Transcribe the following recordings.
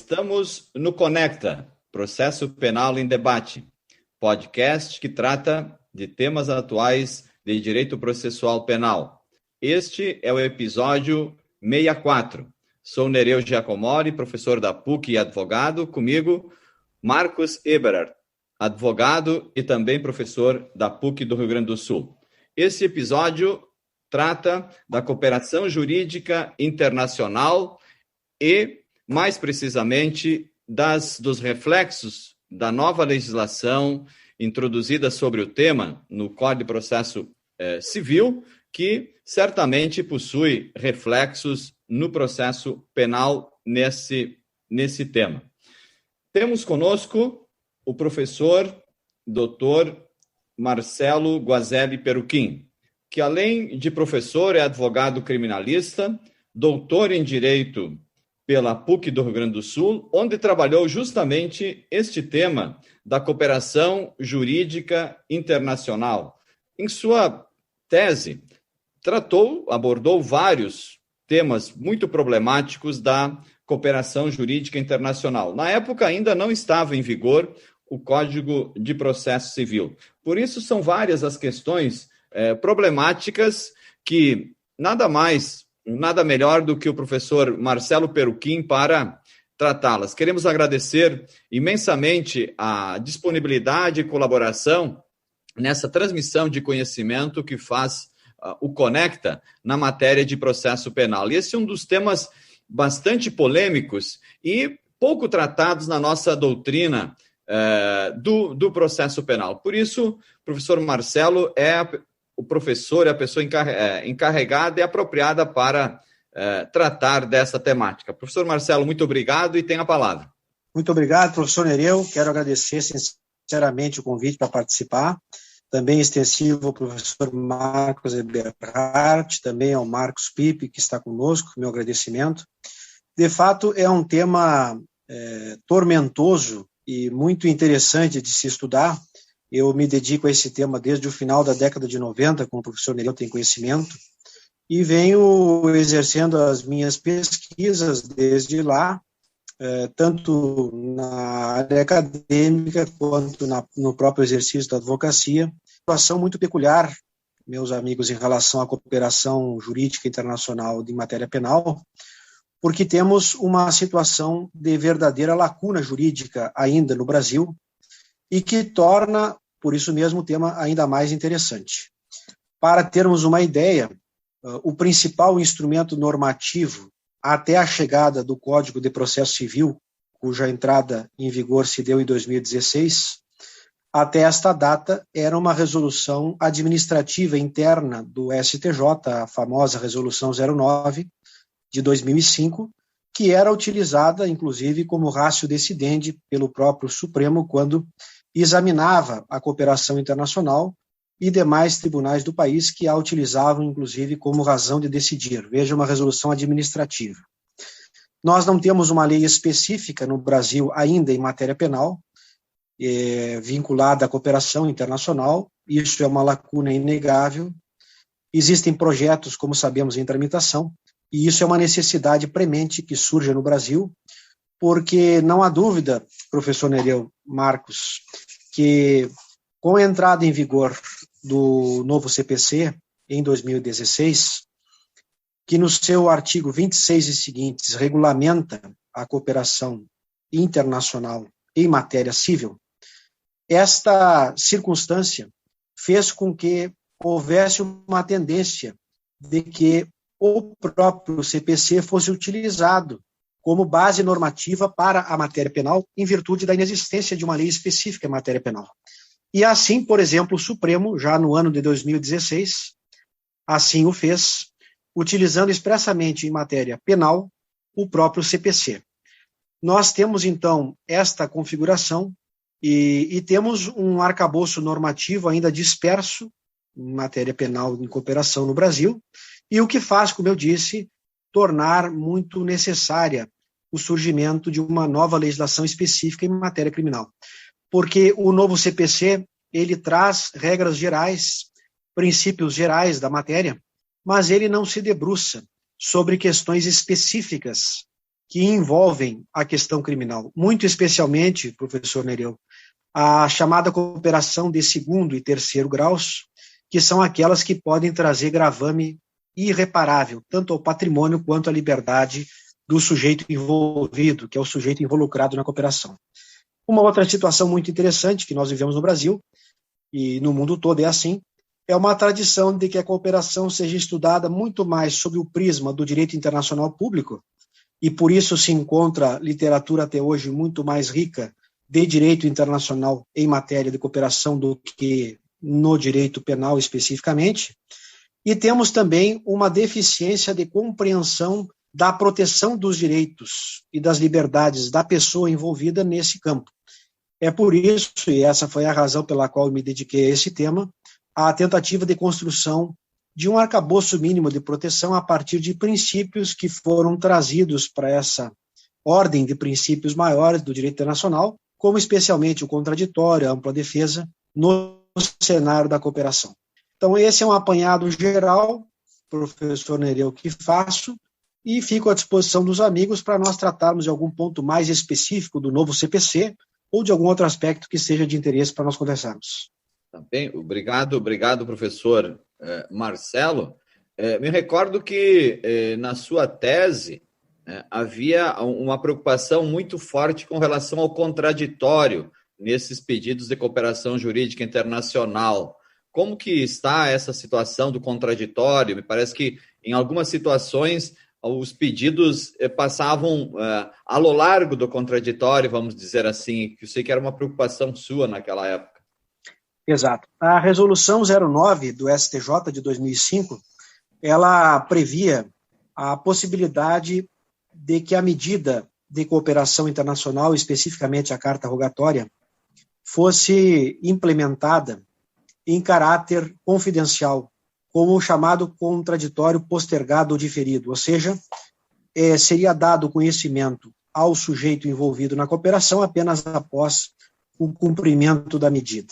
Estamos no Conecta, Processo Penal em Debate, podcast que trata de temas atuais de direito processual penal. Este é o episódio 64. Sou Nereu Giacomori, professor da PUC e advogado. Comigo, Marcos Eberhard, advogado e também professor da PUC do Rio Grande do Sul. Esse episódio trata da cooperação jurídica internacional e, mais precisamente, dos reflexos da nova legislação introduzida sobre o tema no Código de Processo Civil, que certamente possui reflexos no processo penal nesse tema. Temos conosco o professor Dr. Marcelo Guazelli Peruquim, que além de professor é advogado criminalista, doutor em Direito pela PUC do Rio Grande do Sul, onde trabalhou justamente este tema da cooperação jurídica internacional. Em sua tese, abordou vários temas muito problemáticos da cooperação jurídica internacional. Na época ainda não estava em vigor o Código de Processo Civil. Por isso são várias as questões problemáticas que nada melhor do que o professor Marcelo Peruquim para tratá-las. Queremos agradecer imensamente a disponibilidade e colaboração nessa transmissão de conhecimento que faz o Conecta na matéria de processo penal. E esse é um dos temas bastante polêmicos e pouco tratados na nossa doutrina do processo penal. Por isso, o professor Marcelo o professor é a pessoa encarregada e apropriada para tratar dessa temática. Professor Marcelo, muito obrigado e tenha a palavra. Muito obrigado, professor Nereu. Quero agradecer sinceramente o convite para participar. Também extensivo ao professor Marcos Eberhard, também ao Marcos Pipe, que está conosco, meu agradecimento. De fato, é um tema tormentoso e muito interessante de se estudar. Eu me dedico a esse tema desde o final da década de 90, como o professor Nereu tem conhecimento, e venho exercendo as minhas pesquisas desde lá, tanto na área acadêmica quanto no próprio exercício da advocacia. Situação muito peculiar, meus amigos, em relação à cooperação jurídica internacional em matéria penal, porque temos uma situação de verdadeira lacuna jurídica ainda no Brasil, e que torna, por isso mesmo, o tema ainda mais interessante. Para termos uma ideia, o principal instrumento normativo até a chegada do Código de Processo Civil, cuja entrada em vigor se deu em 2016, até esta data era uma resolução administrativa interna do STJ, a famosa Resolução 09, de 2005, que era utilizada, inclusive, como ratio decidendi pelo próprio Supremo quando examinava a cooperação internacional e demais tribunais do país que a utilizavam, inclusive, como razão de decidir. Veja, uma resolução administrativa. Nós não temos uma lei específica no Brasil ainda em matéria penal, vinculada à cooperação internacional. Isso é uma lacuna inegável. Existem projetos, como sabemos, em tramitação, e isso é uma necessidade premente que surge no Brasil, porque não há dúvida, professor Nereu, Marcos, que com a entrada em vigor do novo CPC em 2016, que no seu artigo 26 e seguintes regulamenta a cooperação internacional em matéria civil, esta circunstância fez com que houvesse uma tendência de que o próprio CPC fosse utilizado como base normativa para a matéria penal, em virtude da inexistência de uma lei específica em matéria penal. E assim, por exemplo, o Supremo, já no ano de 2016, assim o fez, utilizando expressamente em matéria penal o próprio CPC. Nós temos, então, esta configuração e temos um arcabouço normativo ainda disperso em matéria penal em cooperação no Brasil, e o que faz, como eu disse, tornar muito necessária o surgimento de uma nova legislação específica em matéria criminal. Porque o novo CPC, ele traz regras gerais, princípios gerais da matéria, mas ele não se debruça sobre questões específicas que envolvem a questão criminal, muito especialmente, professor Nereu, a chamada cooperação de segundo e terceiro graus, que são aquelas que podem trazer gravame irreparável, tanto ao patrimônio quanto à liberdade do sujeito envolvido, que é o sujeito involucrado na cooperação. Uma outra situação muito interessante que nós vivemos no Brasil, e no mundo todo é assim, é uma tradição de que a cooperação seja estudada muito mais sob o prisma do direito internacional público, e por isso se encontra literatura até hoje muito mais rica de direito internacional em matéria de cooperação do que no direito penal especificamente, e temos também uma deficiência de compreensão da proteção dos direitos e das liberdades da pessoa envolvida nesse campo. É por isso, e essa foi a razão pela qual me dediquei a esse tema, a tentativa de construção de um arcabouço mínimo de proteção a partir de princípios que foram trazidos para essa ordem de princípios maiores do direito internacional, como especialmente o contraditório, a ampla defesa, no cenário da cooperação. Então, esse é um apanhado geral, professor Nereu, que faço, e fico à disposição dos amigos para nós tratarmos de algum ponto mais específico do novo CPC ou de algum outro aspecto que seja de interesse para nós conversarmos. Também, obrigado, professor Marcelo. Me recordo que na sua tese havia uma preocupação muito forte com relação ao contraditório nesses pedidos de cooperação jurídica internacional. Como que está essa situação do contraditório? Me parece que em algumas situações os pedidos passavam ao largo do contraditório, vamos dizer assim, que eu sei que era uma preocupação sua naquela época. Exato. A resolução 09 do STJ de 2005, ela previa a possibilidade de que a medida de cooperação internacional, especificamente a carta rogatória, fosse implementada em caráter confidencial, como o chamado contraditório postergado ou diferido, ou seja, seria dado conhecimento ao sujeito envolvido na cooperação apenas após o cumprimento da medida.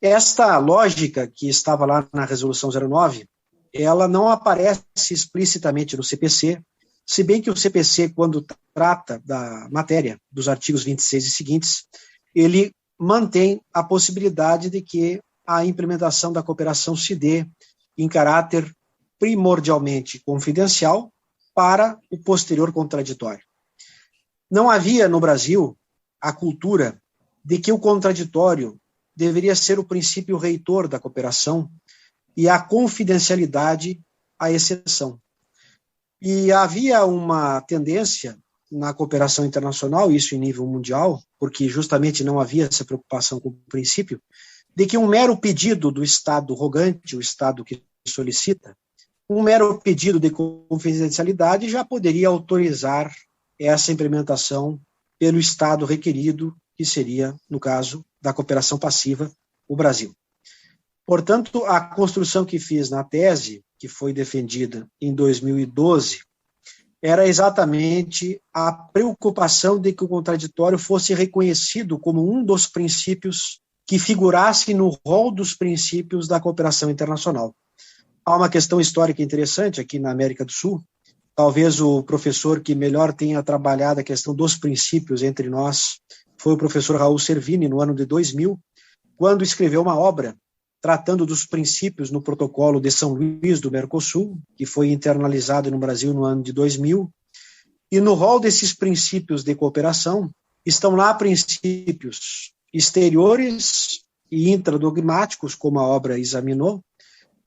Esta lógica que estava lá na Resolução 09, ela não aparece explicitamente no CPC, se bem que o CPC, quando trata da matéria dos artigos 26 e seguintes, ele mantém a possibilidade de que a implementação da cooperação se dê em caráter primordialmente confidencial para o posterior contraditório. Não havia no Brasil a cultura de que o contraditório deveria ser o princípio reitor da cooperação e a confidencialidade a exceção. E havia uma tendência na cooperação internacional, isso em nível mundial, porque justamente não havia essa preocupação com o princípio, de que um mero pedido do Estado rogante, o Estado que solicita, um mero pedido de confidencialidade já poderia autorizar essa implementação pelo Estado requerido, que seria, no caso, da cooperação passiva, o Brasil. Portanto, a construção que fiz na tese, que foi defendida em 2012, era exatamente a preocupação de que o contraditório fosse reconhecido como um dos princípios que figurasse no rol dos princípios da cooperação internacional. Há uma questão histórica interessante aqui na América do Sul. Talvez o professor que melhor tenha trabalhado a questão dos princípios entre nós foi o professor Raul Servini, no ano de 2000, quando escreveu uma obra tratando dos princípios no protocolo de São Luís do Mercosul, que foi internalizado no Brasil no ano de 2000. E no rol desses princípios de cooperação estão lá princípios exteriores e intradogmáticos, como a obra examinou,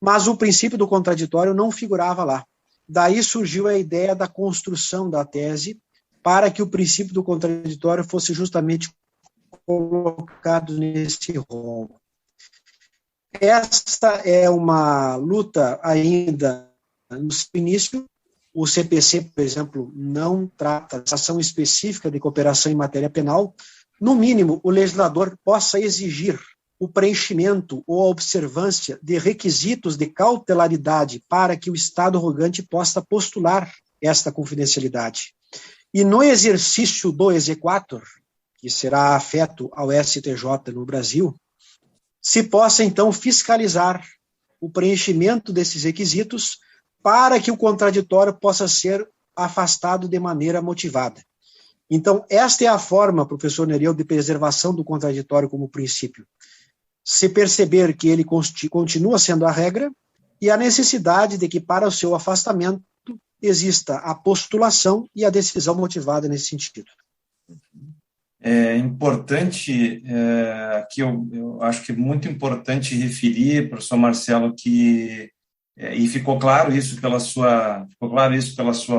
mas o princípio do contraditório não figurava lá. Daí surgiu a ideia da construção da tese para que o princípio do contraditório fosse justamente colocado nesse rol. Esta é uma luta ainda no seu início. O CPC, por exemplo, não trata de ação específica de cooperação em matéria penal. No mínimo, o legislador possa exigir o preenchimento ou a observância de requisitos de cautelaridade para que o Estado rogante possa postular esta confidencialidade. E no exercício do exequatur, que será afeto ao STJ no Brasil, se possa, então, fiscalizar o preenchimento desses requisitos para que o contraditório possa ser afastado de maneira motivada. Então, esta é a forma, professor Nereu, de preservação do contraditório como princípio. Se perceber que ele continua sendo a regra e a necessidade de que, para o seu afastamento, exista a postulação e a decisão motivada nesse sentido. É importante, que eu acho que é muito importante referir, professor Marcelo, que, e ficou claro isso pela sua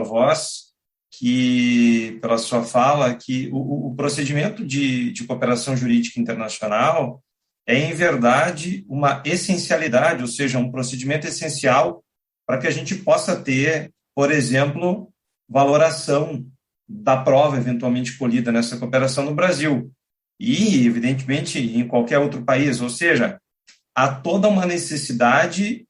voz, que pela sua fala, que o procedimento de cooperação jurídica internacional é, em verdade, uma essencialidade, ou seja, um procedimento essencial para que a gente possa ter, por exemplo, valoração da prova eventualmente colhida nessa cooperação no Brasil e, evidentemente, em qualquer outro país. Ou seja, há toda uma necessidade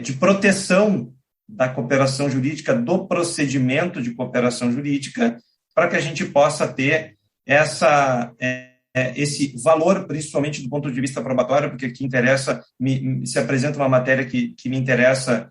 de proteção da cooperação jurídica, do procedimento de cooperação jurídica, para que a gente possa ter esse valor, principalmente do ponto de vista probatório, porque aqui se apresenta uma matéria que me interessa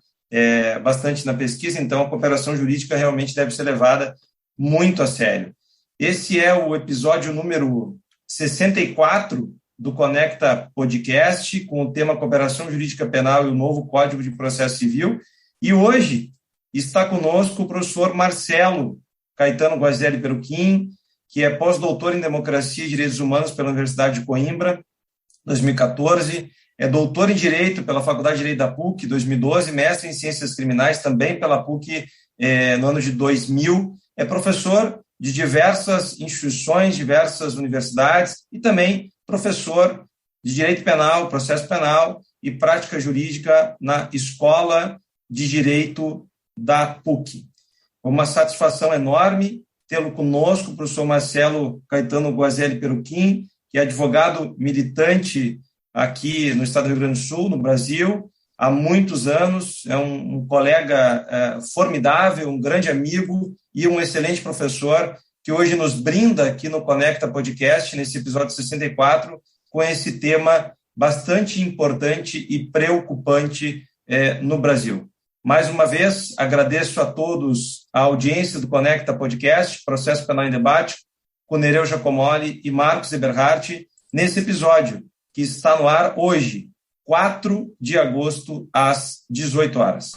bastante na pesquisa, então a cooperação jurídica realmente deve ser levada muito a sério. Esse é o episódio número 64 do Conecta Podcast, com o tema Cooperação Jurídica Penal e o novo Código de Processo Civil. E hoje está conosco o professor Marcelo Caetano Guazelli Peruquim, que é pós-doutor em Democracia e Direitos Humanos pela Universidade de Coimbra, 2014, é doutor em Direito pela Faculdade de Direito da PUC, 2012, mestre em Ciências Criminais também pela PUC no ano de 2000, é professor de diversas instituições, diversas universidades e também professor de Direito Penal, Processo Penal e Prática Jurídica na Escola de Direito da PUC. Uma satisfação enorme tê-lo conosco, o professor Marcelo Caetano Guazelli Peruquim, que é advogado militante aqui no estado do Rio Grande do Sul, no Brasil, há muitos anos, é um colega formidável, um grande amigo e um excelente professor que hoje nos brinda aqui no Conecta Podcast, nesse episódio 64, com esse tema bastante importante e preocupante no Brasil. Mais uma vez, agradeço a todos a audiência do Conecta Podcast, Processo Penal em Debate, com Nereu Giacomoli e Marcos Eberhardt, nesse episódio, que está no ar hoje, 4 de agosto, às 18 horas.